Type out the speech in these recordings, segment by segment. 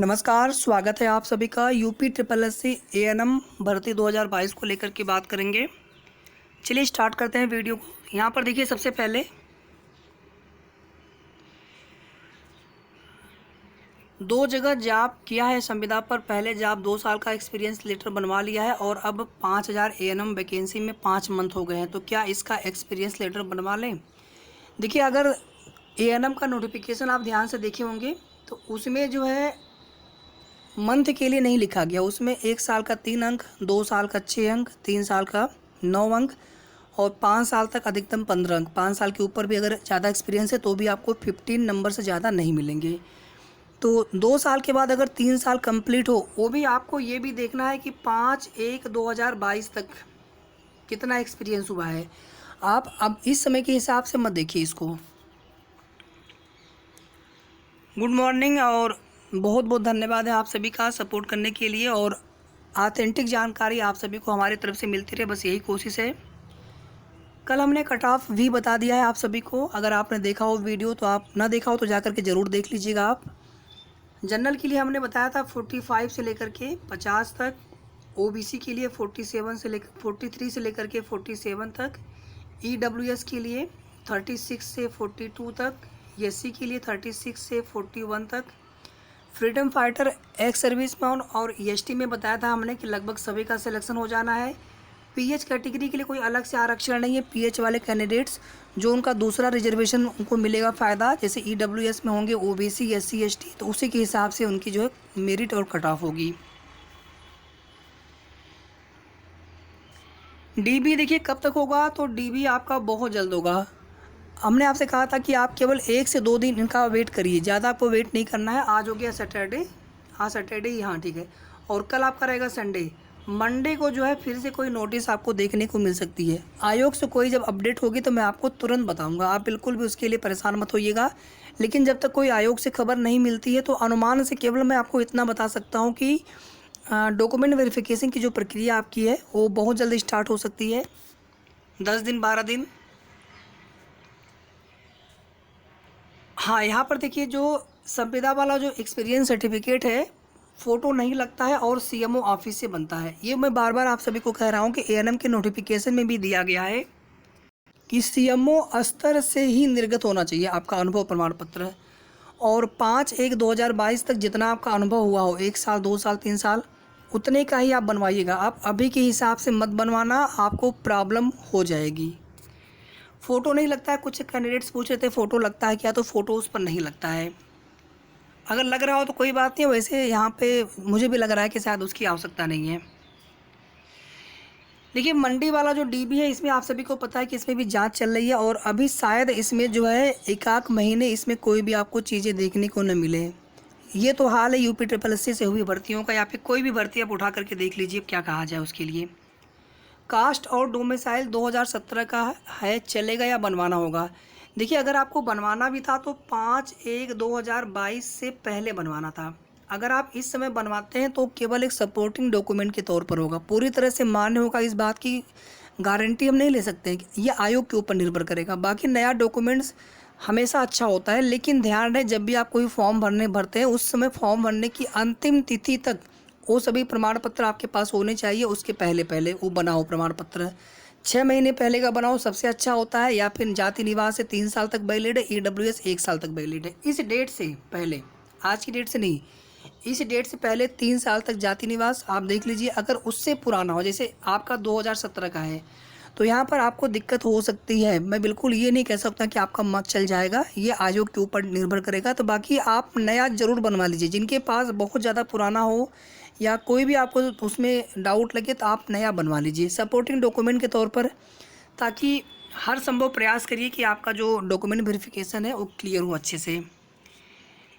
नमस्कार, स्वागत है आप सभी का। UP triple S C ANM भर्ती 2022 को लेकर के बात करेंगे। चलिए स्टार्ट करते हैं वीडियो को। यहाँ पर देखिए, सबसे पहले दो जगह जॉब किया है संविदा पर। पहले जॉब 2 साल का एक्सपीरियंस लेटर बनवा लिया है और अब 5000 एएनएम वैकेंसी में 5 मंथ हो गए हैं, तो क्या इसका एक्सपीरियंस लेटर बनवा लें। देखिए, अगर एएनएम का नोटिफिकेशन आप ध्यान से देखे होंगे तो उसमें जो है मंथ के लिए नहीं लिखा गया। उसमें 1 साल का 3 अंक, 2 साल का 6 अंक, 3 साल का 9 अंक और 5 साल तक अधिकतम 15 अंक। 5 साल के ऊपर भी अगर ज़्यादा एक्सपीरियंस है तो भी आपको 15 नंबर से ज़्यादा नहीं मिलेंगे। तो 2 साल के बाद अगर 3 साल कंप्लीट हो, वो भी आपको ये भी देखना है कि 5/1/2022 तक कितना एक्सपीरियंस हुआ है। आप अब इस समय के हिसाब से मत देखिए इसको। गुड मॉर्निंग और बहुत बहुत धन्यवाद है आप सभी का सपोर्ट करने के लिए, और ऑथेंटिक जानकारी आप सभी को हमारी तरफ से मिलती रहे, बस यही कोशिश है। कल हमने कट ऑफ भी बता दिया है आप सभी को। अगर आपने देखा हो वीडियो तो आप ना देखा हो तो जाकर के ज़रूर देख लीजिएगा आप। जनरल के लिए हमने बताया था 45 से लेकर के 50 तक, ओबीसी के लिए 43 से लेकर के 47 तक, ईडब्ल्यूएस के लिए 36 से 42 तक, एससी के लिए 36 से 41 तक, फ्रीडम फाइटर, एक्स सर्विसमैन और एसटी में बताया था हमने कि लगभग सभी का सिलेक्शन हो जाना है। पीएच कैटेगरी के लिए कोई अलग से आरक्षण नहीं है। पीएच वाले कैंडिडेट्स जो उनका दूसरा रिजर्वेशन उनको मिलेगा फ़ायदा, जैसे ईडब्ल्यूएस में होंगे ओबीसी, एससी, एसटी, तो उसी के हिसाब से उनकी जो है मेरिट और कट ऑफ होगी। डीबी देखिए कब तक होगा, तो डीबी आपका बहुत जल्द होगा। हमने आपसे कहा था कि आप केवल 1 से 2 दिन इनका वेट करिए, ज़्यादा आपको वेट नहीं करना है। आज हो गया सैटरडे, हाँ सैटरडे ही, हाँ ठीक है, और कल आपका रहेगा संडे। मंडे को जो है फिर से कोई नोटिस आपको देखने को मिल सकती है। आयोग से कोई जब अपडेट होगी तो मैं आपको तुरंत बताऊंगा, आप बिल्कुल भी उसके लिए परेशान मत होइएगा। लेकिन जब तक कोई आयोग से खबर नहीं मिलती है तो अनुमान से केवल मैं आपको इतना बता सकता हूँ कि डॉक्यूमेंट वेरिफिकेशन की जो प्रक्रिया आपकी है वो बहुत जल्दी स्टार्ट हो सकती है, 10 दिन 12 दिन। हाँ, यहाँ पर देखिए, जो संविदा वाला जो एक्सपीरियंस सर्टिफिकेट है, फ़ोटो नहीं लगता है और सीएमओ ऑफिस से बनता है। ये मैं बार बार आप सभी को कह रहा हूँ कि एएनएम के नोटिफिकेशन में भी दिया गया है कि सीएमओ स्तर से ही निर्गत होना चाहिए आपका अनुभव प्रमाण पत्र। और 5/1/2022 तक जितना आपका अनुभव हुआ हो, 1 साल 2 साल 3 साल, उतने का ही आप बनवाइएगा। आप अभी के हिसाब से मत बनवाना, आपको प्रॉब्लम हो जाएगी। फ़ोटो नहीं लगता है, कुछ कैंडिडेट्स पूछ रहे थे फ़ोटो लगता है क्या, तो फ़ोटो उस पर नहीं लगता है। अगर लग रहा हो तो कोई बात नहीं, वैसे यहाँ पे मुझे भी लग रहा है कि शायद उसकी आवश्यकता नहीं है। देखिए, मंडी वाला जो डीबी है, इसमें आप सभी को पता है कि इसमें भी जांच चल रही है और अभी शायद इसमें जो है 1 महीने इसमें कोई भी आपको चीज़ें देखने को न मिले। ये तो हाल है यूपी ट्रिपल एस सी से हुई भर्तियों का, या फिर कोई भी भर्ती आप उठा करके देख लीजिए क्या कहा जाए उसके लिए। कास्ट और डोमिसाइल 2017 का है, चलेगा या बनवाना होगा। देखिए, अगर आपको बनवाना भी था तो 5/1/2022 से पहले बनवाना था। अगर आप इस समय बनवाते हैं तो केवल एक सपोर्टिंग डॉक्यूमेंट के तौर पर होगा, पूरी तरह से मान्य होगा, इस बात की गारंटी हम नहीं ले सकते हैं। ये आयोग के ऊपर निर्भर करेगा। बाकी नया डॉक्यूमेंट्स हमेशा अच्छा होता है, लेकिन ध्यान रहे जब भी आप कोई फॉर्म भरते हैं उस समय फॉर्म भरने की अंतिम तिथि तक वो सभी प्रमाण पत्र आपके पास होने चाहिए। उसके पहले पहले वो बनाओ प्रमाण पत्र, 6 महीने पहले का बनाओ सबसे अच्छा होता है, या फिर जाति निवास से 3 साल तक वैलिड है, ईडब्ल्यूएस 1 साल तक वैलिड है। इस डेट से पहले, आज की डेट से नहीं, इस डेट से पहले 3 साल तक जाति निवास आप देख लीजिए। अगर उससे पुराना हो, जैसे आपका 2017 का है, तो यहाँ पर आपको दिक्कत हो सकती है। मैं बिल्कुल ये नहीं कह सकता कि आपका मत चल जाएगा, ये आयोग के ऊपर निर्भर करेगा। तो बाकी आप नया ज़रूर बनवा लीजिए। जिनके पास बहुत ज़्यादा पुराना हो या कोई भी आपको उसमें डाउट लगे तो आप नया बनवा लीजिए सपोर्टिंग डॉक्यूमेंट के तौर पर, ताकि हर संभव प्रयास करिए कि आपका जो डॉक्यूमेंट वेरिफिकेशन है वो क्लियर हो अच्छे से।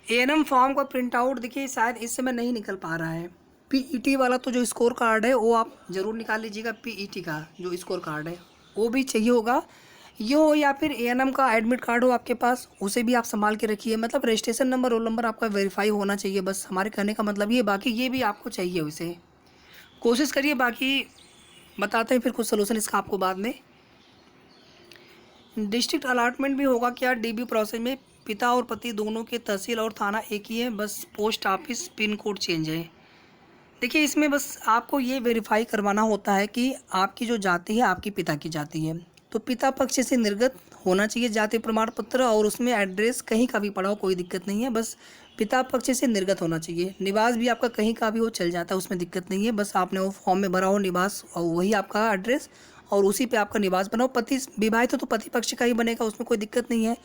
एएनएम फॉर्म का प्रिंट आउट देखिए शायद इस समय नहीं निकल पा रहा है। पीईटी वाला तो जो स्कोर कार्ड है वो आप ज़रूर निकाल लीजिएगा। पीईटी का जो स्कोर कार्ड है वो भी चाहिए होगा, ये हो, या फिर एएनएम का एडमिट कार्ड हो आपके पास, उसे भी आप संभाल के रखिए। मतलब रजिस्ट्रेशन नंबर, रोल नंबर आपका वेरीफाई होना चाहिए, बस हमारे कहने का मतलब ये। बाकी ये भी आपको चाहिए, उसे कोशिश करिए। बाकी बताते हैं फिर कुछ सोल्यूशन इसका आपको बाद में। डिस्ट्रिक्ट अलॉटमेंट भी होगा क्या डीबी प्रोसेस में, पिता और पति दोनों के तहसील और थाना एक ही है, बस post office pin code change है। देखिए इसमें बस आपको ये वेरीफाई करवाना होता है कि आपकी जो जाति है आपकी पिता की जाति है, तो पिता पक्ष से निर्गत होना चाहिए जाति प्रमाण पत्र, और उसमें एड्रेस कहीं का भी पड़ा हो कोई दिक्कत नहीं है, बस पिता पक्ष से निर्गत होना चाहिए। निवास भी आपका कहीं का भी हो चल जाता है, उसमें दिक्कत नहीं है, बस आपने वो फॉर्म में भरा हो निवास और वही आपका एड्रेस और उसी पे आपका निवास बनाओ। पति विवाहित हो तो पति पक्ष का ही बनेगा, उसमें कोई दिक्कत नहीं है,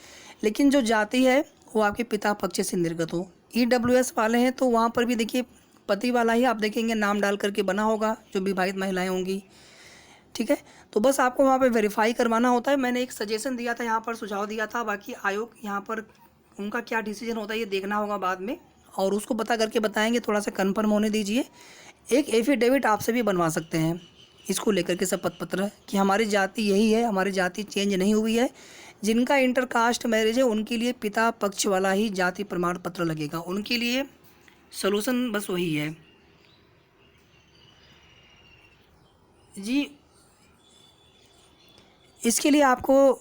लेकिन जो जाति है वो आपके पिता पक्ष से निर्गत हो। EWS वाले हैं तो वहाँ पर भी देखिए पति वाला ही आप देखेंगे नाम डाल करके बना होगा जो विवाहित महिलाएं होंगी, ठीक है। तो बस आपको वहाँ पे वेरीफाई करवाना होता है। मैंने एक सजेशन दिया था यहाँ पर, सुझाव दिया था, बाकी आयोग यहाँ पर उनका क्या डिसीजन होता है ये देखना होगा बाद में, और उसको पता करके बताएंगे, थोड़ा सा कन्फर्म होने दीजिए। एक एफिडेविट आपसे भी बनवा सकते हैं इसको लेकर के शपथ पत्र कि हमारी जाति यही है, हमारी जाति चेंज नहीं हुई है। जिनका इंटरकास्ट मैरिज है उनके लिए पिता पक्ष वाला ही जाति प्रमाण पत्र लगेगा, उनके लिए सॉल्यूशन बस वही है जी। इसके लिए आपको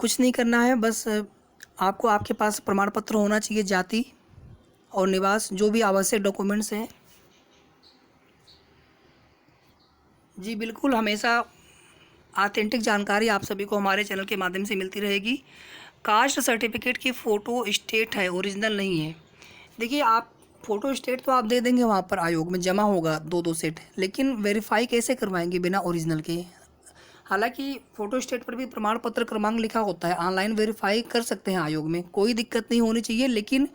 कुछ नहीं करना है, बस आपको आपके पास प्रमाण पत्र होना चाहिए, जाति और निवास, जो भी आवश्यक डॉक्यूमेंट्स हैं जी। बिल्कुल, हमेशा ऑथेंटिक जानकारी आप सभी को हमारे चैनल के माध्यम से मिलती रहेगी। कास्ट सर्टिफिकेट की फ़ोटो स्टेट है, ओरिजिनल नहीं है। देखिए आप फ़ोटो स्टेट तो आप दे देंगे, वहाँ पर आयोग में जमा होगा 2-2 सेट, लेकिन वेरीफाई कैसे करवाएंगे बिना ओरिजिनल के। हालांकि फ़ोटो स्टेट पर भी प्रमाण पत्र क्रमांक लिखा होता है, ऑनलाइन वेरीफाई कर सकते हैं आयोग में, कोई दिक्कत नहीं होनी चाहिए, लेकिन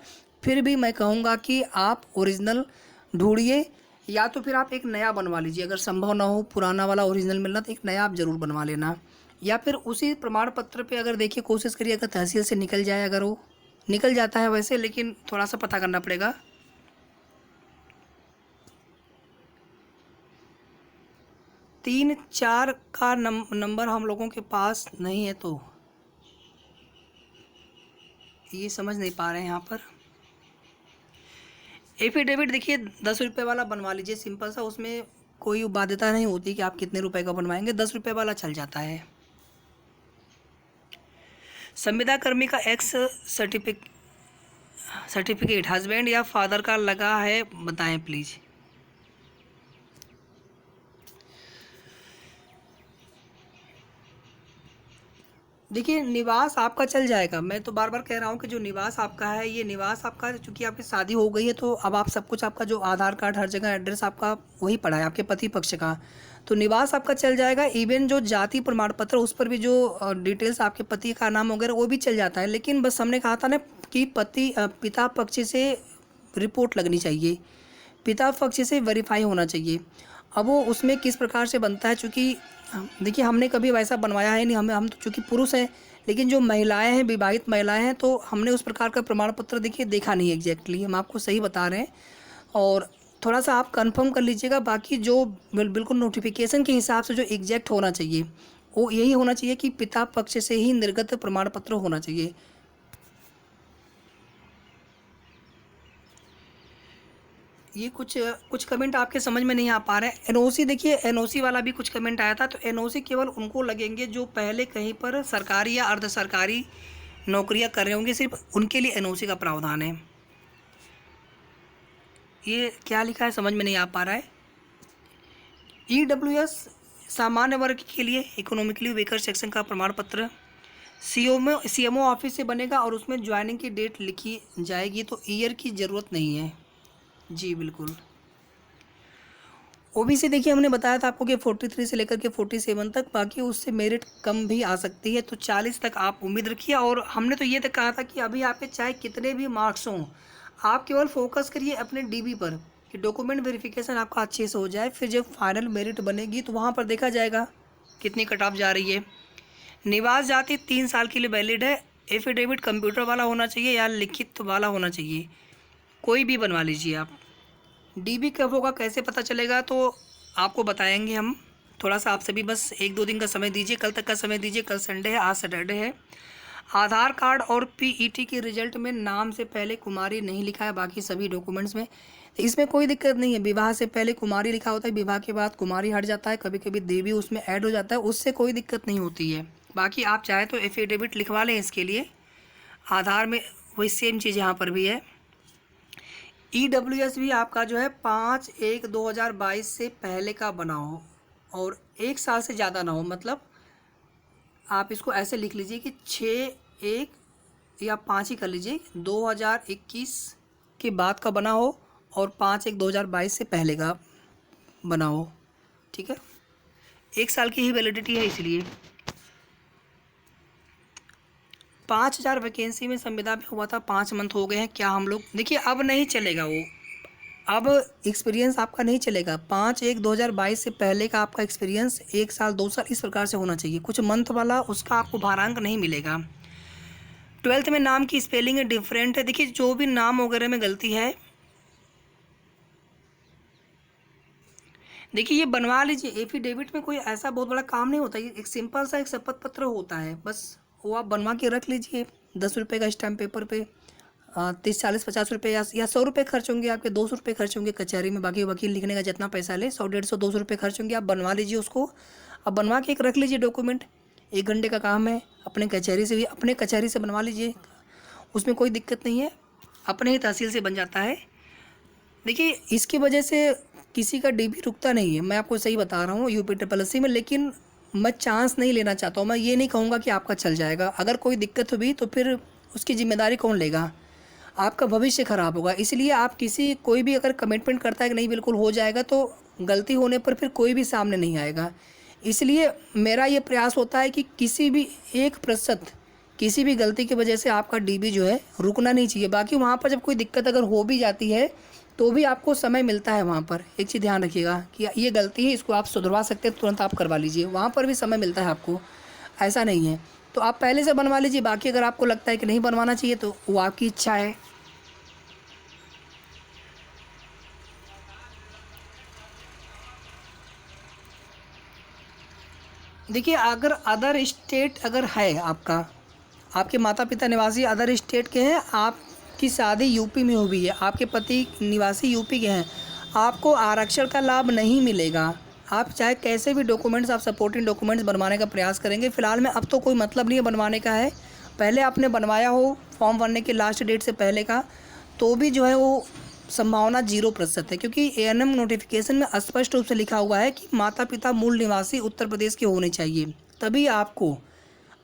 फिर भी मैं कहूँगा कि आप ओरिजिनल ढूंढिए, या तो फिर आप एक नया बनवा लीजिए, अगर संभव ना हो पुराना वाला ओरिजिनल मिलना तो एक नया आप ज़रूर बनवा लेना, या फिर उसी प्रमाण पत्र पे अगर देखिए कोशिश करिए अगर तहसील से निकल जाए, अगर वो निकल जाता है वैसे, लेकिन थोड़ा सा पता करना पड़ेगा। 3-4 का नंबर हम लोगों के पास नहीं है, तो ये समझ नहीं पा रहे हैं यहाँ पर। एफिडेविट देखिए 10 रुपये वाला बनवा लीजिए, सिंपल सा, उसमें कोई बाध्यता नहीं होती कि आप कितने रुपए का बनवाएंगे, 10 रुपये वाला चल जाता है। संविदा कर्मी का एक्स सर्टिफिकेट हस्बैंड या फादर का लगा है, बताएं प्लीज़। देखिए निवास आपका चल जाएगा, मैं तो बार बार कह रहा हूँ कि जो निवास आपका है, ये निवास आपका, चूँकि आपकी शादी हो गई है तो अब आप सब कुछ, आपका जो आधार कार्ड हर जगह एड्रेस आपका वही पड़ा है आपके पति पक्ष का, तो निवास आपका चल जाएगा। इवन जो जाति प्रमाण पत्र उस पर भी जो डिटेल्स आपके पति का नाम वगैरह वो भी चल जाता है, लेकिन बस हमने कहा था ना कि पिता पक्ष से रिपोर्ट लगनी चाहिए, पिता पक्ष से वेरीफाई होना चाहिए। अब वो उसमें किस प्रकार से बनता है, चूँकि देखिए हमने कभी वैसा बनवाया है नहीं, हम तो चूँकि पुरुष हैं, लेकिन जो महिलाएं हैं, विवाहित महिलाएं हैं, तो हमने उस प्रकार का प्रमाण पत्र देखिए देखा नहीं एग्जैक्टली, हम आपको सही बता रहे हैं, और थोड़ा सा आप कंफर्म कर लीजिएगा। बाकी जो बिल्कुल नोटिफिकेशन के हिसाब से जो एग्जैक्ट होना चाहिए वो यही होना चाहिए कि पिता पक्ष से ही निर्गत प्रमाण पत्र होना चाहिए। ये कुछ कमेंट आपके समझ में नहीं आ पा रहे हैं। एनओसी देखिए, एनओसी वाला भी कुछ कमेंट आया था, तो एनओसी केवल उनको लगेंगे जो पहले कहीं पर सरकारी या अर्ध सरकारी नौकरियां कर रहे होंगे, सिर्फ उनके लिए एनओसी का प्रावधान है। ये क्या लिखा है समझ में नहीं आ पा रहा है। EWS सामान्य वर्ग के लिए इकोनॉमिकली वीकर सेक्शन का प्रमाण पत्र CMO ऑफिस से बनेगा और उसमें ज्वाइनिंग की डेट लिखी जाएगी, तो ईयर की ज़रूरत नहीं है जी। बिल्कुल। OBC देखिए हमने बताया था आपको कि 43 से लेकर के 47 तक, बाकी उससे मेरिट कम भी आ सकती है, तो 40 तक आप उम्मीद रखिए। और हमने तो ये तक कहा था कि अभी आपके चाहे कितने भी मार्क्स हों, आप केवल फोकस करिए अपने DB पर कि डॉक्यूमेंट वेरिफिकेशन आपका अच्छे से हो जाए, फिर जब फाइनल मेरिट बनेगी तो वहाँ पर देखा जाएगा कितनी कट ऑफ जा रही है। निवास जाति 3 साल के लिए वैलिड है। एफिडेविट कंप्यूटर वाला होना चाहिए या लिखित वाला होना चाहिए, कोई भी बनवा लीजिए आप। DB कब होगा, कैसे पता चलेगा, तो आपको बताएंगे हम। थोड़ा सा आप सभी बस 1-2 दिन का समय दीजिए, कल तक का समय दीजिए, कल संडे है, आज सैटरडे है। आधार कार्ड और PET के रिजल्ट में नाम से पहले कुमारी नहीं लिखा है, बाकी सभी डॉक्यूमेंट्स में, इसमें कोई दिक्कत नहीं है। विवाह से पहले कुमारी लिखा होता है, विवाह के बाद कुमारी हट जाता है, कभी कभी देवी उसमें ऐड हो जाता है, उससे कोई दिक्कत नहीं होती है। बाकी आप चाहे तो एफिडेविट लिखवा लें इसके लिए, आधार में वही सेम चीज़ यहाँ पर भी है। EWS भी आपका जो है 5/1/2022 से पहले का बना हो और 1 साल से ज़्यादा ना हो। मतलब आप इसको ऐसे लिख लीजिए कि 6/1 या 5 ही कर लीजिए, 2021 के बाद का बना हो और 5/1/2022 से पहले का बना हो। ठीक है, 1 साल की ही वैलिडिटी है। इसलिए 5000 वैकेंसी में संविदा में हुआ था, 5 मंथ हो गए हैं। क्या हम लोग देखिए अब नहीं चलेगा वो, अब एक्सपीरियंस आपका नहीं चलेगा। 5/1/2022 से पहले का आपका एक्सपीरियंस 1 साल 2 साल इस प्रकार से होना चाहिए। कुछ मंथ वाला उसका आपको भारांक नहीं मिलेगा। 12th में नाम की स्पेलिंग डिफरेंट है। देखिए जो भी नाम वगैरह में गलती है, देखिए ये बनवा लीजिए। एफिडेविट में कोई ऐसा बहुत बड़ा काम नहीं होता, ये एक सिंपल सा एक शपथ पत्र होता है, बस वो आप बनवा के रख लीजिए। 10 रुपये का स्टैम्प पेपर पे 30 40 50 रुपये या 100 रुपये खर्च होंगे आपके, 200 रुपये खर्च होंगे कचहरी में। बाकी वकील लिखने का जितना पैसा ले 100 150 200 रुपये खर्च होंगे। आप बनवा लीजिए उसको, अब बनवा के एक रख लीजिए डॉक्यूमेंट। 1 घंटे का काम है, अपने कचहरी से भी अपने कचहरी से बनवा लीजिए, उसमें कोई दिक्कत नहीं है, अपने ही तहसील से बन जाता है। देखिए इसकी वजह से किसी का DB रुकता नहीं है, मैं आपको सही बता रहा हूँ UPSSC में। लेकिन मैं चांस नहीं लेना चाहता हूँ, मैं ये नहीं कहूँगा कि आपका चल जाएगा। अगर कोई दिक्कत हुई तो फिर उसकी जिम्मेदारी कौन लेगा, आपका भविष्य खराब होगा। इसलिए आप कोई भी अगर कमिटमेंट करता है कि नहीं बिल्कुल हो जाएगा, तो गलती होने पर फिर कोई भी सामने नहीं आएगा। इसलिए मेरा ये प्रयास होता है कि किसी भी 1% किसी भी गलती की वजह से आपका DB जो है रुकना नहीं चाहिए। बाकी वहाँ पर जब कोई दिक्कत अगर हो भी जाती है तो भी आपको समय मिलता है वहाँ पर। एक चीज़ ध्यान रखिएगा कि ये गलती है, इसको आप सुधरवा सकते हैं, तुरंत आप करवा लीजिए, वहाँ पर भी समय मिलता है आपको, ऐसा नहीं है। तो आप पहले से बनवा लीजिए। बाकी अगर आपको लगता है कि नहीं बनवाना चाहिए तो वो आपकी इच्छा है। देखिए अगर अदर स्टेट अगर है आपके माता पिता निवासी अदर स्टेट के हैं, आपकी शादी यूपी में हुई है, आपके पति निवासी यूपी के हैं, आपको आरक्षण का लाभ नहीं मिलेगा। आप चाहे कैसे भी डॉक्यूमेंट्स, आप सपोर्टिंग डॉक्यूमेंट्स बनवाने का प्रयास करेंगे। फ़िलहाल में अब तो कोई मतलब नहीं है बनवाने का है। पहले आपने बनवाया हो फॉर्म भरने की लास्ट डेट से पहले का, तो भी जो है वो संभावना 0% है, क्योंकि ANM नोटिफिकेशन में स्पष्ट रूप से लिखा हुआ है कि माता पिता मूल निवासी उत्तर प्रदेश के होने चाहिए, तभी आपको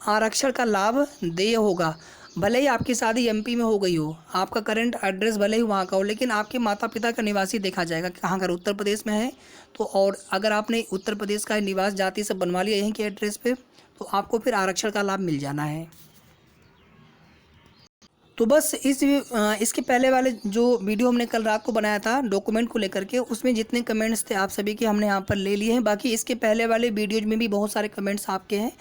आरक्षण का लाभ देय होगा। भले ही आपकी शादी MP में हो गई हो, आपका करंट एड्रेस भले ही वहाँ का हो, लेकिन आपके माता पिता का निवासी देखा जाएगा कि कहाँ, अगर उत्तर प्रदेश में है तो। और अगर आपने उत्तर प्रदेश का निवास जाति से बनवा लिया यहीं के एड्रेस पे, तो आपको फिर आरक्षण का लाभ मिल जाना है। तो बस इसके पहले वाले जो वीडियो हमने कल रात को बनाया था डॉक्यूमेंट को लेकर के, उसमें जितने कमेंट्स थे आप सभी के हमने यहाँ पर ले लिए हैं। बाकी इसके पहले वाले वीडियोज में भी बहुत सारे कमेंट्स आपके हैं,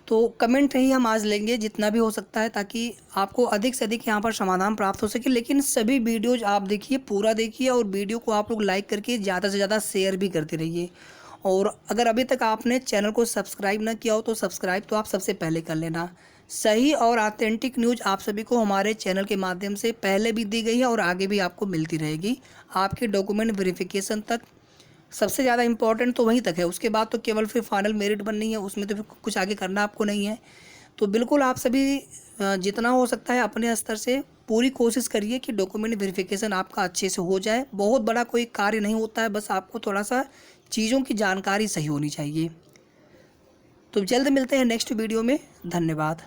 तो कमेंट ही हम आज लेंगे जितना भी हो सकता है, ताकि आपको अधिक से अधिक यहाँ पर समाधान प्राप्त हो सके। लेकिन सभी वीडियोज आप देखिए, पूरा देखिए, और वीडियो को आप लोग लाइक करके ज़्यादा से ज़्यादा शेयर भी करते रहिए। और अगर अभी तक आपने चैनल को सब्सक्राइब ना किया हो तो सब्सक्राइब तो आप सबसे पहले कर लेना। सही और ऑथेंटिक न्यूज़ आप सभी को हमारे चैनल के माध्यम से पहले भी दी गई है और आगे भी आपको मिलती रहेगी। आपके डॉक्यूमेंट वेरिफिकेशन तक सबसे ज़्यादा इंपॉर्टेंट तो वहीं तक है, उसके बाद तो केवल फिर फाइनल मेरिट बननी है, उसमें तो फिर कुछ आगे करना आपको नहीं है। तो बिल्कुल आप सभी जितना हो सकता है अपने स्तर से पूरी कोशिश करिए कि डॉक्यूमेंट वेरिफिकेशन आपका अच्छे से हो जाए। बहुत बड़ा कोई कार्य नहीं होता है, बस आपको थोड़ा सा चीज़ों की जानकारी सही होनी चाहिए। तो जल्द मिलते हैं नेक्स्ट वीडियो में। धन्यवाद।